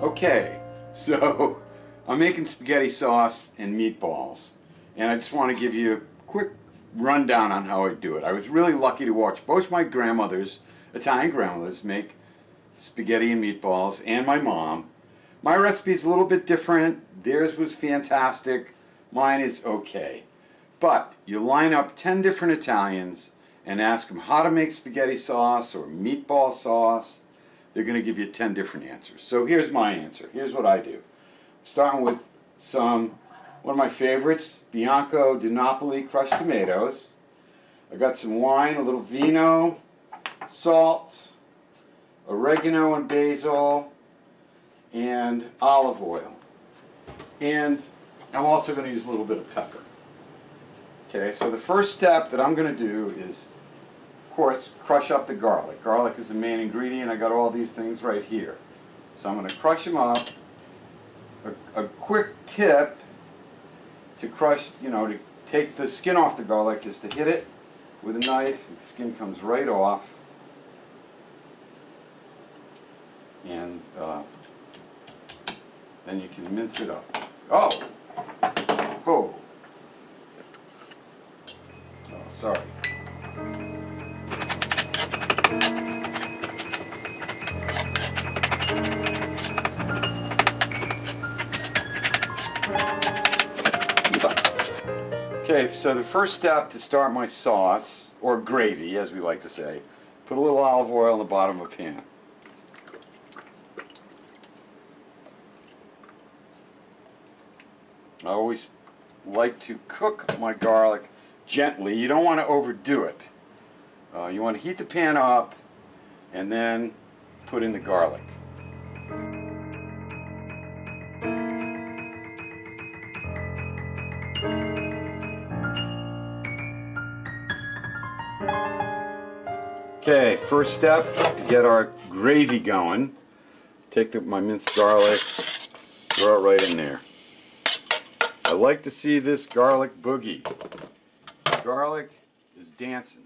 Okay, so I'm making spaghetti sauce and meatballs, and I just want to give you a quick rundown on how I do it. I was really lucky to watch both my grandmothers, Italian grandmothers, make spaghetti and meatballs, and my mom. My recipe's a little bit different. Theirs was fantastic. Mine is okay. But you line up 10 different Italians and ask them how to make spaghetti sauce or meatball sauce. They're going to give you 10 different answers. So here's my answer. Here's what I do. Starting with one of my favorites, Bianco DiNapoli crushed tomatoes. I got some wine, a little vino, salt, oregano and basil, and olive oil. And I'm also going to use a little bit of pepper. Okay, so the first step that I'm going to do is, of course, crush up the garlic. Garlic is the main ingredient. I got all these things right here. So I'm going to crush them up. A quick tip to crush, to take the skin off the garlic is to hit it with a knife. The skin comes right off. And then you can mince it up. Oh! Sorry. Okay, so the first step to start my sauce, or gravy as we like to say, put a little olive oil in the bottom of a pan. I always like to cook my garlic gently. You don't want to overdo it. You want to heat the pan up and then put in the garlic. Okay, first step to get our gravy going. Take my minced garlic, throw it right in there. I like to see this garlic boogie. Garlic is dancing.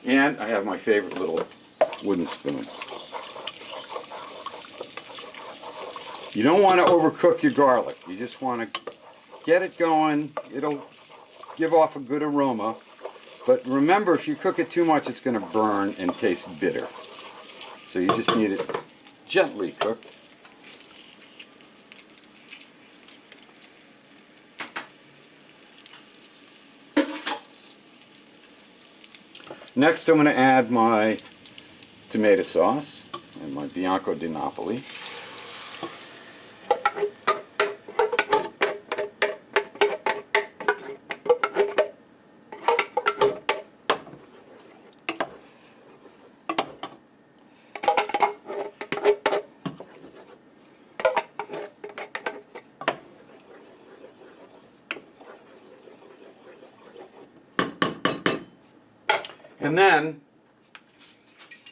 And I have my favorite little wooden spoon. You don't want to overcook your garlic. You just want to get it going. It'll give off a good aroma. But remember, if you cook it too much, it's going to burn and taste bitter. So you just need it gently cooked. Next, I'm going to add my tomato sauce and my Bianco DiNapoli. And then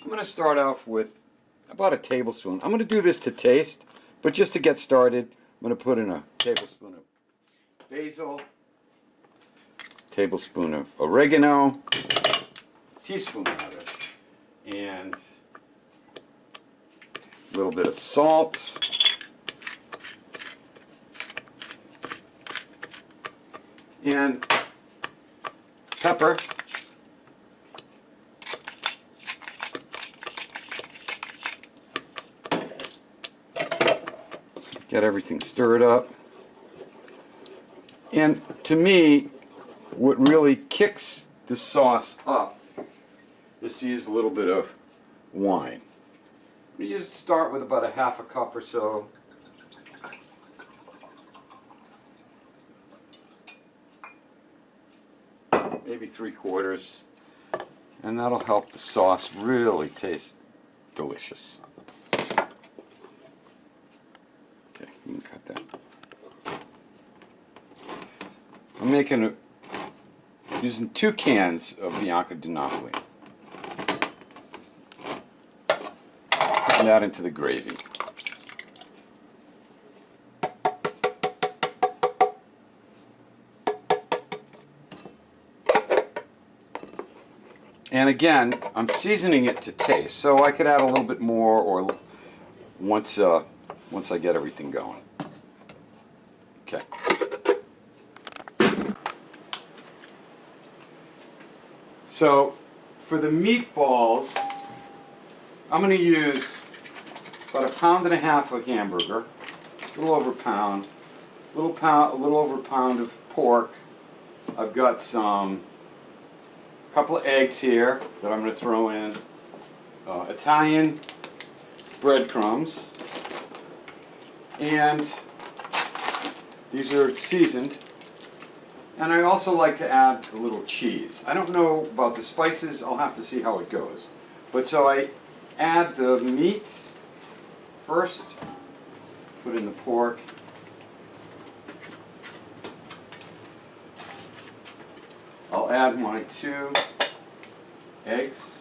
I'm going to start off with about a tablespoon. I'm going to do this to taste, but just to get started, I'm going to put in a tablespoon of basil, tablespoon of oregano, teaspoon of it, and a little bit of salt, and pepper. Get everything stirred up. And to me, what really kicks the sauce up is to use a little bit of wine. You just start with about a half a cup or so. Maybe 3/4. And that'll help the sauce really taste delicious. You can cut that. I'm using 2 cans of Bianco DiNapoli. Put that into the gravy. And again, I'm seasoning it to taste, so I could add a little bit more or once I get everything going. Okay. So for the meatballs, I'm going to use about 1.5 pounds of hamburger, a little over a pound, a little over a pound of pork. I've got couple of eggs here that I'm going to throw in, Italian breadcrumbs, and these are seasoned. And I also like to add a little cheese. I don't know about the spices, I'll have to see how it goes. But so I add the meat first, put in the pork, I'll add my 2 eggs.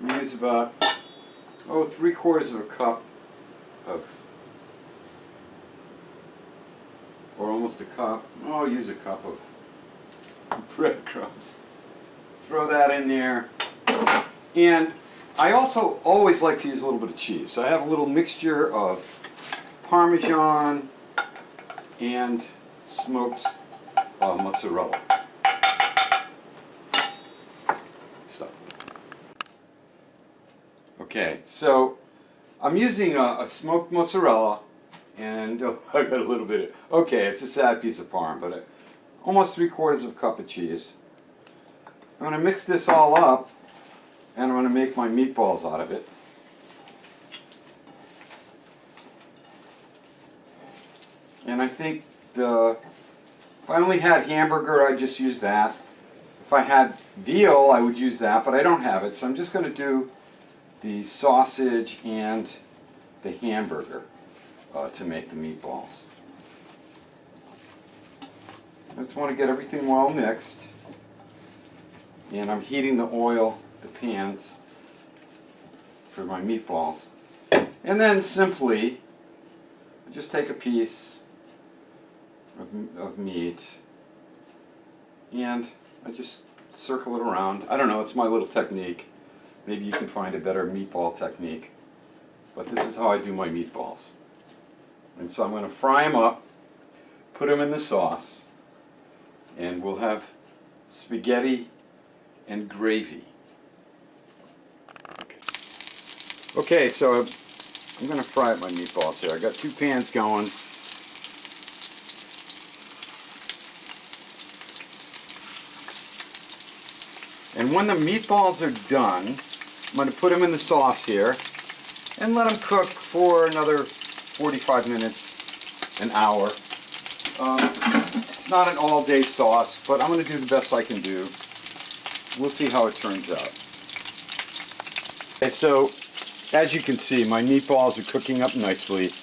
Use about 3/4 cup of, or almost a cup. I'll use a cup of breadcrumbs. Throw that in there, and I also always like to use a little bit of cheese. So I have a little mixture of Parmesan and smoked mozzarella. Stop. Okay, so I'm using a smoked mozzarella, and I got a little bit of, okay, it's a sad piece of Parm, but almost 3/4 cup of cheese. I'm going to mix this all up, and I'm going to make my meatballs out of it. And I think if I only had hamburger, I'd just use that. If I had veal, I would use that, but I don't have it, so I'm just going to do the sausage and the hamburger to make the meatballs. I just want to get everything well mixed, and I'm heating the oil, the pans, for my meatballs. And then simply just take a piece of meat and I just circle it around. I don't know, it's my little technique. Maybe you can find a better meatball technique, but this is how I do my meatballs. And so I'm going to fry them up, put them in the sauce, and we'll have spaghetti and gravy. Okay, so I'm going to fry up my meatballs here. I got 2 pans going. And when the meatballs are done, I'm going to put them in the sauce here and let them cook for another 45 minutes, an hour. It's not an all-day sauce, but I'm going to do the best I can do. We'll see how it turns out. Okay, so as you can see, my meatballs are cooking up nicely.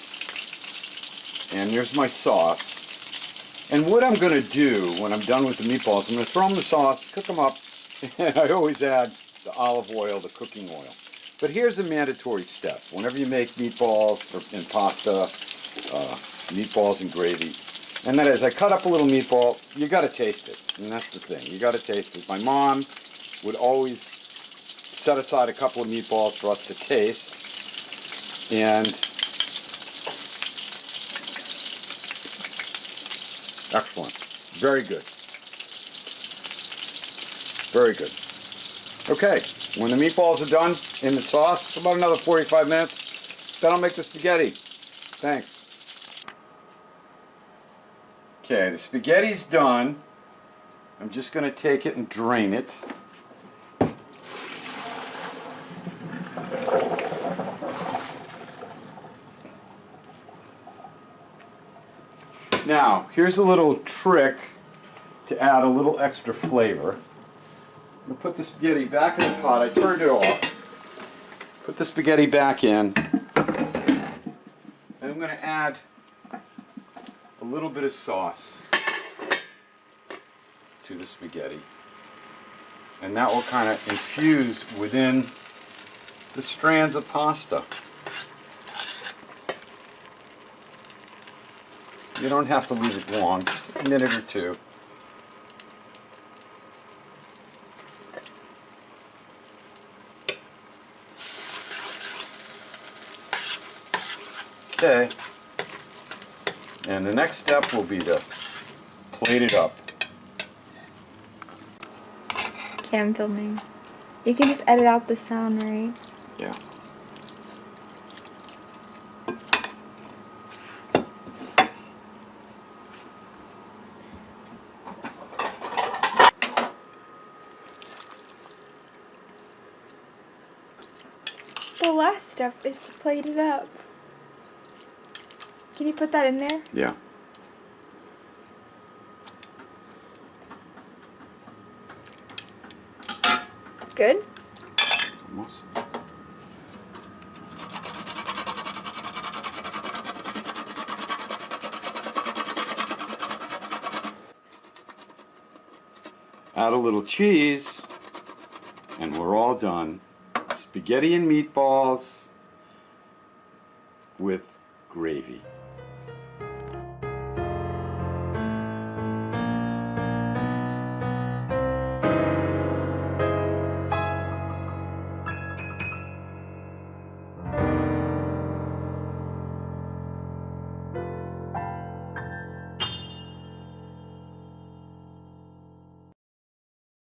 And there's my sauce. And what I'm going to do when I'm done with the meatballs, I'm going to throw them in the sauce, cook them up, and I always add the olive oil, the cooking oil. But here's a mandatory step. Whenever you make meatballs and pasta, meatballs and gravy, and that is, I cut up a little meatball, you got to taste it. And that's the thing, you got to taste it. My mom would always set aside a couple of meatballs for us to taste. And excellent. Very good. Very good. Okay, when the meatballs are done in the sauce, about another 45 minutes, then I'll make the spaghetti. Thanks. Okay, the spaghetti's done. I'm just going to take it and drain it. Now, here's a little trick to add a little extra flavor. I'm going to put the spaghetti back in the pot. I turned it off. Put the spaghetti back in. And I'm going to add a little bit of sauce to the spaghetti. And that will kind of infuse within the strands of pasta. You don't have to leave it long, just a minute or two. Okay. And the next step will be to plate it up. Okay, I'm filming. You can just edit out the sound, right? Yeah. The last step is to plate it up. Can you put that in there? Yeah. Good? Almost. Add a little cheese, and we're all done. Spaghetti and meatballs with gravy.